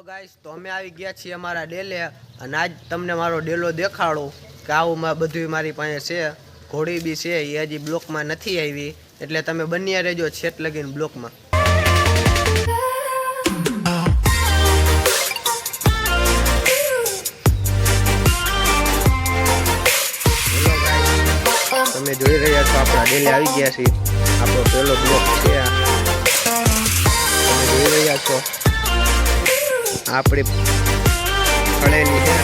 Hello guys, તો અમે આવી ગયા છીએ અમારા ડેલે અને આજ તમને મારો ડેલો દેખાડું કે આવું બધું મારી પાસે છે. ઘોડી બી છે, એ હજી બ્લોકમાં નથી આવી, એટલે તમે બન્યા રહેજો છેટ લગીને બ્લોકમાં. તમે જોઈ રહ્યા છો આપણા ડેલે આવી ગયા છીએ. આપણો પહેલો બ્લોક છે, તમે જોઈ રહ્યા છો આપણી ખણેની છે.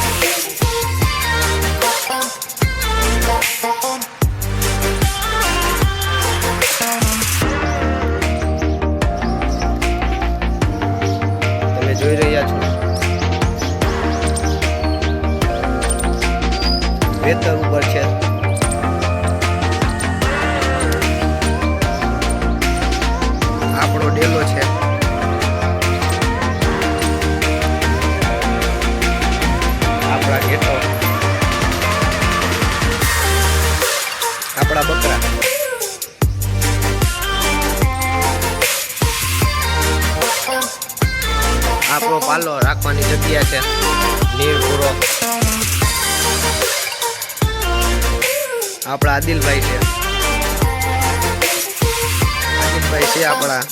તમે જોઈ રહ્યા છો વેતર ઉપર છે. આપણો ડેલો છે. આપણા ઘેટો, આપણા બકરા, આપણો પાલો રાખવાની જગ્યા છે. નીર પૂરો આપણા આદિલભાઈ છે. આદિલભાઈ છે આપણા.